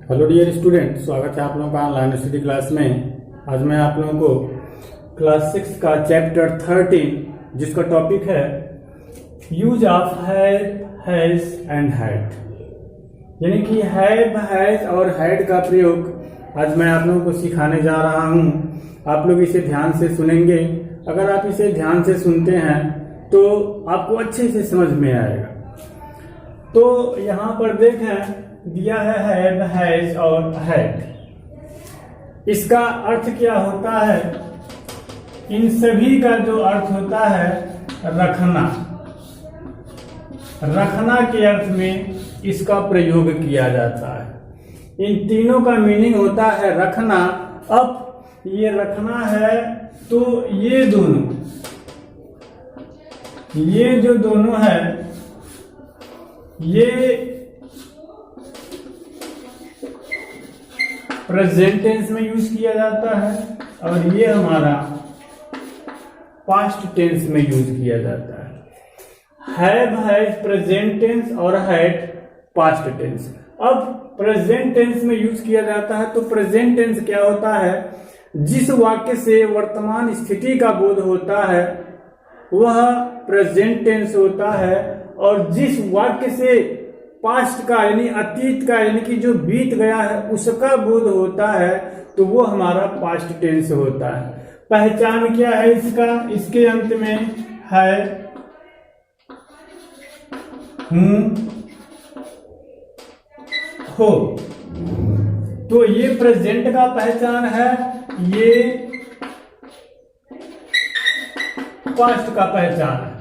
Hello dear student, स्वागत है आप लोगों का ऑनलाइन स्टडी क्लास में। आज मैं आप लोगों को क्लास 6 का चैप्टर 13 जिसका टॉपिक है use of have, has and had, यानी कि हैव, हैज और हैड का प्रयोग आज मैं आप लोगों को सिखाने जा रहा हूं। आप लोग इसे ध्यान से सुनेंगे। अगर आप इसे ध्यान से सुनते हैं तो आपको अच्छे से समझ में आएगा। तो यहाँ पर देखें, दिया है हैव, हैज और हैड। इसका अर्थ क्या होता है? इन सभी का जो अर्थ होता है रखना। रखना के अर्थ में इसका प्रयोग किया जाता है। इन तीनों का मीनिंग होता है रखना। अब ये रखना है तो ये दोनों, ये जो दोनों है ये प्रेजेंट टेंस में यूज किया जाता है और ये हमारा पास्ट टेंस में यूज किया जाता है। हैव, हैज प्रेजेंट टेंस और हैड पास्ट टेंस। अब प्रेजेंट टेंस में यूज किया जाता है तो प्रेजेंट टेंस क्या होता है? जिस वाक्य से वर्तमान स्थिति का बोध होता है वह प्रेजेंट टेंस होता है, और जिस वाक्य से पास्ट का यानी अतीत का यानी कि जो बीत गया है उसका बोध होता है तो वो हमारा पास्ट टेंस होता है। पहचान क्या है इसका? इसके अंत में है, हूं, हो। तो ये प्रेजेंट का पहचान है, ये पास्ट का पहचान है।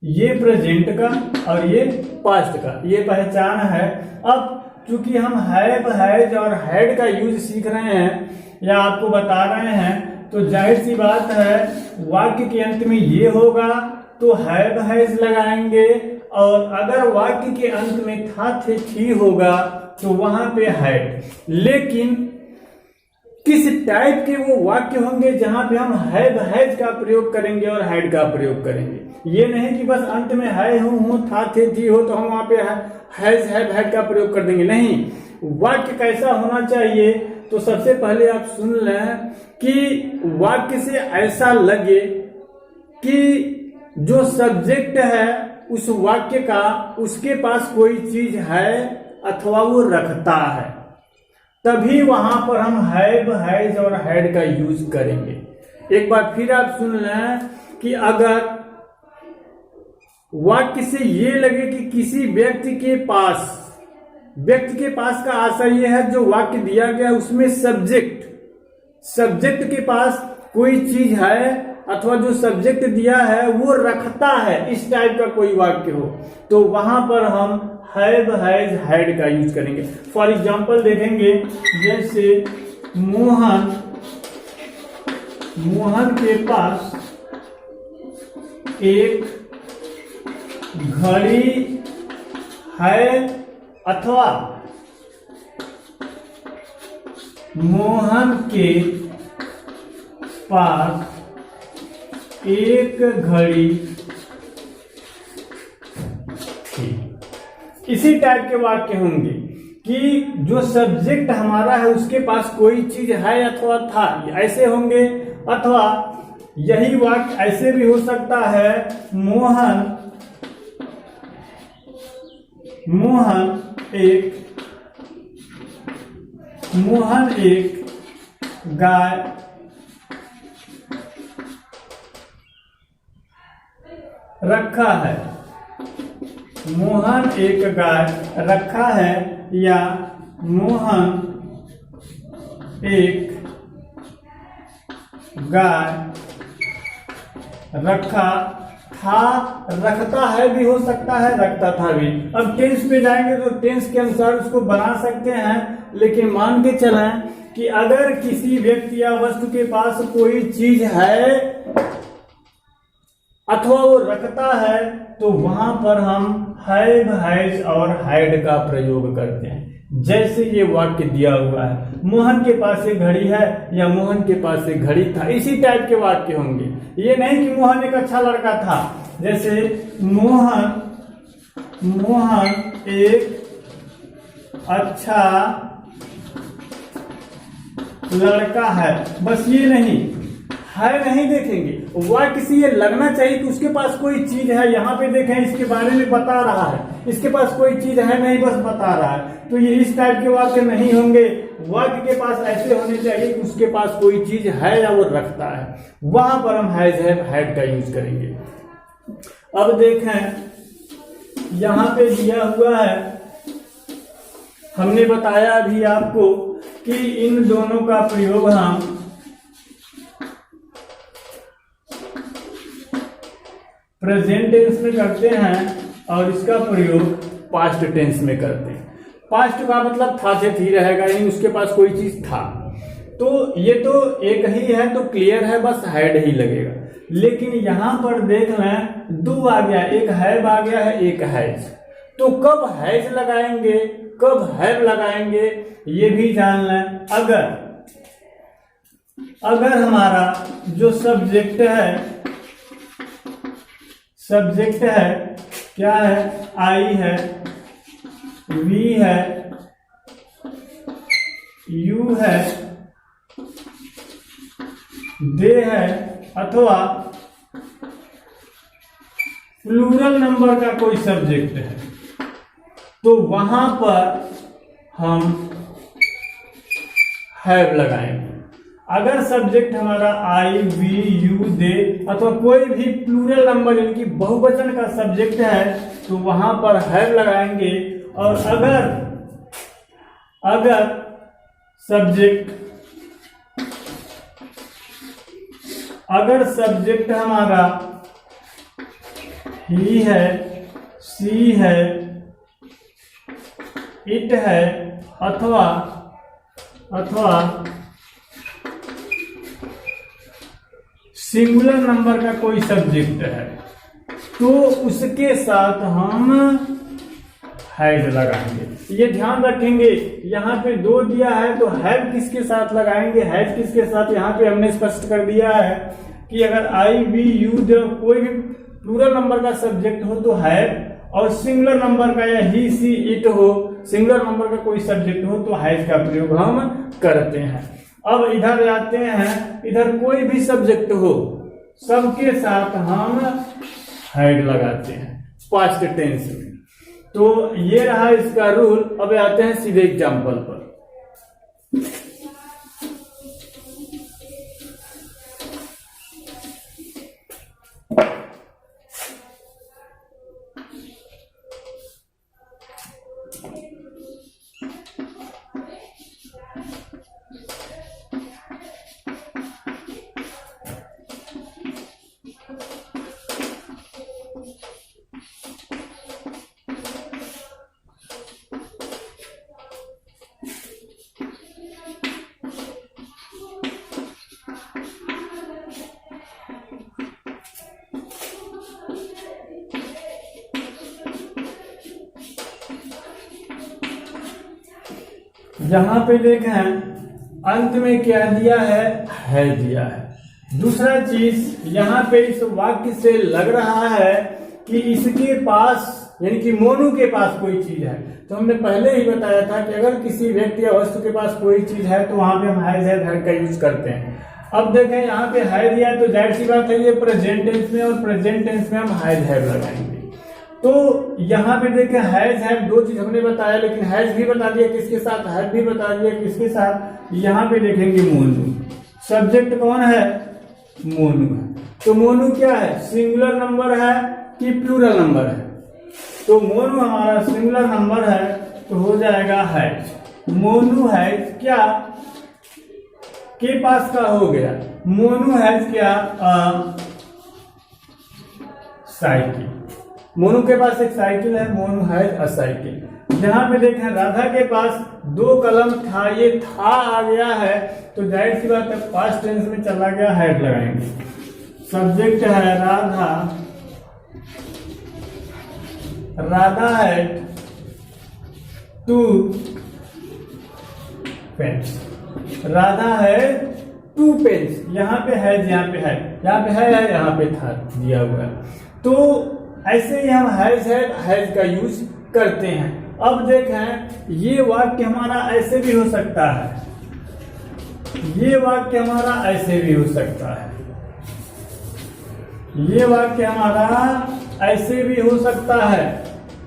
ये प्रेजेंट का और ये पास्ट का, ये पहचान है। अब चूंकि हम हैव, हैज और हैड का यूज सीख रहे हैं या आपको बता रहे हैं तो जाहिर सी बात है वाक्य के अंत में ये होगा तो हैव, हैज लगाएंगे, और अगर वाक्य के अंत में था, थे, थी होगा तो वहां पे हैड। लेकिन किस टाइप के वो वाक्य होंगे जहां पे हम हैव, हैज का प्रयोग करेंगे और हैड का प्रयोग करेंगे? ये नहीं कि बस अंत में है, हूं, था, थे, थी हो तो हम वहां पे हैज, हैव, हैड का प्रयोग कर देंगे। नहीं, वाक्य कैसा होना चाहिए? तो सबसे पहले आप सुन लें कि वाक्य से ऐसा लगे कि जो सब्जेक्ट है उस वाक्य का उसके पास कोई चीज है अथवा वो रखता है, तभी वहां पर हम हैव, हैज और हैड का यूज करेंगे। एक बार फिर आप सुन लें कि अगर वाक्य से ये लगे कि किसी व्यक्ति के पास का आशय ये है जो वाक्य दिया गया उसमें सब्जेक्ट के पास कोई चीज है अथवा जो सब्जेक्ट दिया है वो रखता है, इस टाइप का कोई वाक्य हो तो वहां पर हम हैव, हैज, हैड का यूज करेंगे। फॉर एग्जाम्पल देखेंगे, जैसे मोहन के पास एक घड़ी है, अथवा मोहन के पास एक घड़ी थी। इसी टाइप के वाक्य होंगे कि जो सब्जेक्ट हमारा है उसके पास कोई चीज है अथवा था, ऐसे होंगे। अथवा यही वाक्य ऐसे भी हो सकता है, मोहन एक गाय रखा है। मोहन एक गाय रखा है, या मोहन एक गाय रखा था, रखता है भी हो सकता है, रखता था भी। अब टेंस पे जाएंगे तो टेंस के अनुसार उसको बना सकते हैं, लेकिन मान के चलें कि अगर किसी व्यक्ति या वस्तु के पास कोई चीज है अथवा वो रखता है तो वहां पर हम हैव, हैज और हैड का प्रयोग करते हैं। जैसे ये वाक्य दिया हुआ है, मोहन के पास एक घड़ी है या मोहन के पास एक घड़ी था, इसी टाइप के वाक्य होंगे। ये नहीं कि मोहन एक अच्छा लड़का था, जैसे मोहन एक अच्छा लड़का है, बस ये नहीं है नहीं देखेंगे, वाक्य से ये लगना चाहिए कि उसके पास कोई चीज है। यहाँ पे देखें इसके बारे में बता रहा है, इसके पास कोई चीज है नहीं, बस बता रहा है। तो ये इस टाइप के वाक्य नहीं होंगे। वाक्य के पास ऐसे होने चाहिए कि उसके पास कोई चीज है या वो रखता है, वहां पर हम हैज हैव हैड का यूज करेंगे। अब देखें यहाँ पे दिया हुआ है, हमने बताया अभी आपको कि इन दोनों का प्रयोग हम प्रेजेंट टेंस में करते हैं और इसका प्रयोग पास्ट टेंस में करते हैं। पास्ट का मतलब था से थी रहेगा, यानी उसके पास कोई चीज था। तो ये तो एक ही है तो क्लियर है, बस हैड ही लगेगा। लेकिन यहां पर देख लें दो आ गया, एक हैव आ गया है, एक हैज। तो कब हैज लगाएंगे, कब हैव लगाएंगे ये भी जान लें। अगर हमारा जो सब्जेक्ट है क्या है, आई है, वी है, यू है, दे है, अथवा प्लूरल नंबर का कोई सब्जेक्ट है, तो वहां पर हम हैव लगाएंगे। अगर सब्जेक्ट हमारा आई, वी, यू, दे अथवा कोई भी प्लूरल नंबर यानी कि बहुवचन का सब्जेक्ट है तो वहां पर हैव लगाएंगे। और अगर सब्जेक्ट हमारा ही है, सी है, इट है अथवा सिंगुलर नंबर का कोई सब्जेक्ट है तो उसके साथ हम हैज लगाएंगे। ये ध्यान रखेंगे, यहाँ पे दो दिया है तो हैव किसके साथ लगाएंगे, हैज किसके साथ। यहाँ पे हमने स्पष्ट कर दिया है कि अगर आई, वी, यू, दे कोई भी प्लूरल नंबर का सब्जेक्ट हो तो हैव, और सिंगुलर नंबर का या ही, सी, इट हो, सिंगुलर नंबर का कोई सब्जेक्ट हो तो हैज का प्रयोग हम करते हैं। अब इधर जाते हैं, इधर कोई भी सब्जेक्ट हो सबके साथ हम हैड लगाते हैं पास्ट टेंस में। तो ये रहा इसका रूल। अब आते हैं सीधे एग्जाम्पल पर। यहां पे देखें अंत में क्या दिया है दिया है। दूसरा चीज यहाँ पे इस वाक्य से लग रहा है कि इसके पास यानी कि मोनू के पास कोई चीज है। तो हमने पहले ही बताया था कि अगर किसी व्यक्ति या वस्तु के पास कोई चीज है तो वहां पे हम हैड का यूज करते हैं। अब देखें यहाँ पे है दिया तो जाहिर सी बात है ये प्रेजेंट टेंस में, और प्रेजेंट टेंस में हम हैव लगाएंगे। तो यहाँ पे देखें हैज हैव दो चीज हमने बताया, लेकिन हैज भी बता दिया किसके साथ, हैव भी बता दिया किसके साथ। यहाँ पे देखेंगे मोनू, सब्जेक्ट कौन है, मोनू है। तो मोनू क्या है, सिंगुलर नंबर है कि प्लूरल नंबर है। तो मोनू हमारा सिंगुलर नंबर है तो हो जाएगा हैज। मोनू हैज क्या के पास का हो गया, मोनू हैज क्या साइकिल। मोनू के पास एक साइकिल है, मोनू हैज अ साइकिल। यहाँ पे देखें राधा के पास 2 कलम था, ये था आ गया है तो जाहिर सी बात है पास्ट टेंस में चला गया, हैड लगाएंगे। सब्जेक्ट है राधा, राधा हैड 2 पेन्स, राधा है 2 पेन्स। यहाँ पे है, यहाँ पे है, यहाँ पे है, यहाँ पे था दिया हुआ है। तो ऐसे ही हम हैज का यूज करते हैं। अब देखें ये वाक्य हमारा ऐसे भी हो सकता है ये वाक्य हमारा ऐसे भी हो सकता है, ये वाक्य हमारा ऐसे भी हो सकता है।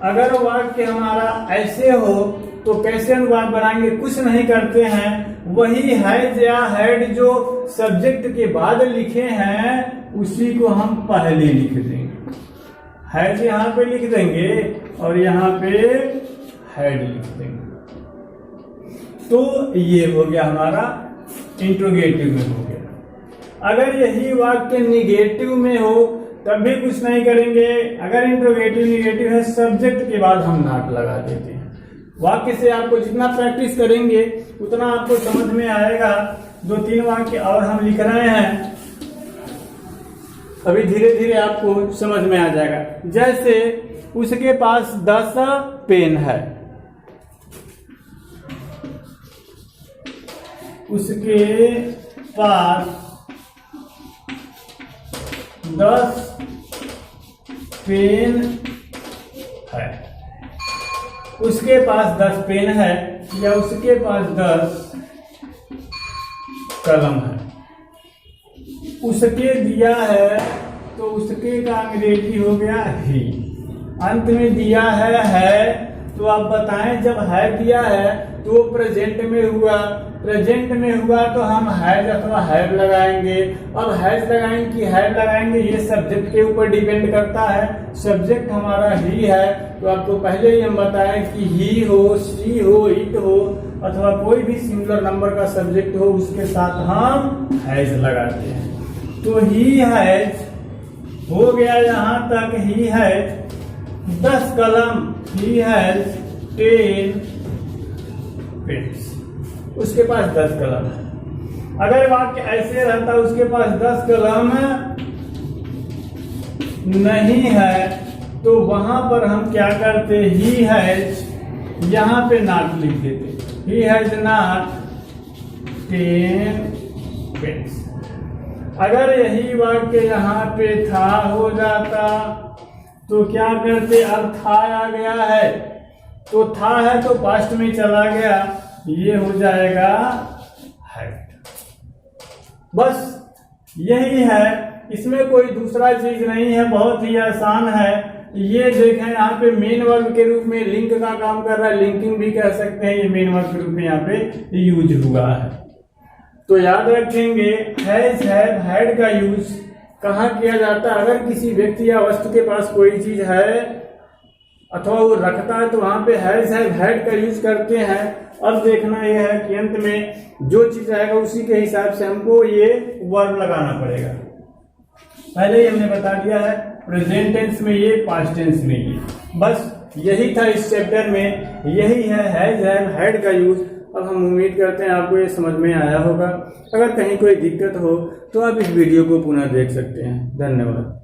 अगर वाक्य हमारा ऐसे हो तो कैसे अनुवाद बनाएंगे? कुछ नहीं करते हैं, वही हैज या हैड जो सब्जेक्ट के बाद लिखे हैं उसी को हम पहले लिख देंगे। हैज यहाँ पे लिख देंगे और यहाँ पे हैड लिख देंगे। तो ये हो गया हमारा इंट्रोगेटिव में हो गया। अगर यही वाक्य निगेटिव में हो तब भी कुछ नहीं करेंगे। अगर इंट्रोगेटिव निगेटिव है, सब्जेक्ट के बाद हम नॉट लगा देते हैं। वाक्य से आपको जितना प्रैक्टिस करेंगे उतना आपको समझ में आएगा। 2-3 वाक्य और हम लिख रहे हैं, अभी धीरे धीरे आपको समझ में आ जाएगा। जैसे उसके पास 10 पेन है, उसके पास 10 पेन है, उसके पास 10 पेन है या उसके पास 10 कलम है। उसके दिया है तो उसके का अंग्रेजी हो गया ही। अंत में दिया है तो आप बताएं, जब है दिया है तो प्रेजेंट में हुआ, प्रेजेंट में हुआ तो हम हैज अथवा हैव लगाएंगे। अब हैज लगाएंगे कि हैव लगाएंगे ये सब्जेक्ट के ऊपर डिपेंड करता है। सब्जेक्ट हमारा ही है तो आपको पहले ही हम बताएं कि ही हो, सी हो, इट हो अथवा कोई भी सिंगुलर नंबर का सब्जेक्ट हो उसके साथ हम हैज लगाते हैं। तो ही हैज हो गया यहाँ तक। ही हैज 10 कलम, ही हैज 10 पेन्स, उसके पास 10 कलम है। अगर वाक्य ऐसे रहता उसके पास 10 कलम नहीं है तो वहां पर हम क्या करते, ही हैज यहाँ पे नॉट लिख देते। He has not 10 pence. अगर यही वाक्य यहाँ पे था हो जाता तो क्या करते, अब था आ गया है तो था है तो पास्ट में चला गया, ये हो जाएगा हैड। बस यही है, इसमें कोई दूसरा चीज नहीं है, बहुत ही आसान है। ये देखें यहाँ पे मेन वर्ब के रूप में लिंक का काम कर रहा है, लिंकिंग भी कह सकते हैं। ये मेन वर्ब के रूप में यहाँ पे यूज हुआ है। तो याद रखेंगे हैज, हैव, हैड का यूज कहाँ किया जाता है? अगर किसी व्यक्ति या वस्तु के पास कोई चीज है अथवा वो रखता है तो वहां पे हैज, हैव, हैड का यूज करते हैं। अब देखना यह है कि अंत में जो चीज आएगा उसी के हिसाब से हमको ये वर्ब लगाना पड़ेगा। पहले ही हमने बता दिया है, प्रेजेंट टेंस में ये, पास्ट टेंस में ये। बस यही था इस चैप्टर में, यही है हैज, हैव, हैड का यूज। अब हम उम्मीद करते हैं आपको ये समझ में आया होगा। अगर कहीं कोई दिक्कत हो तो आप इस वीडियो को पुनः देख सकते हैं। धन्यवाद।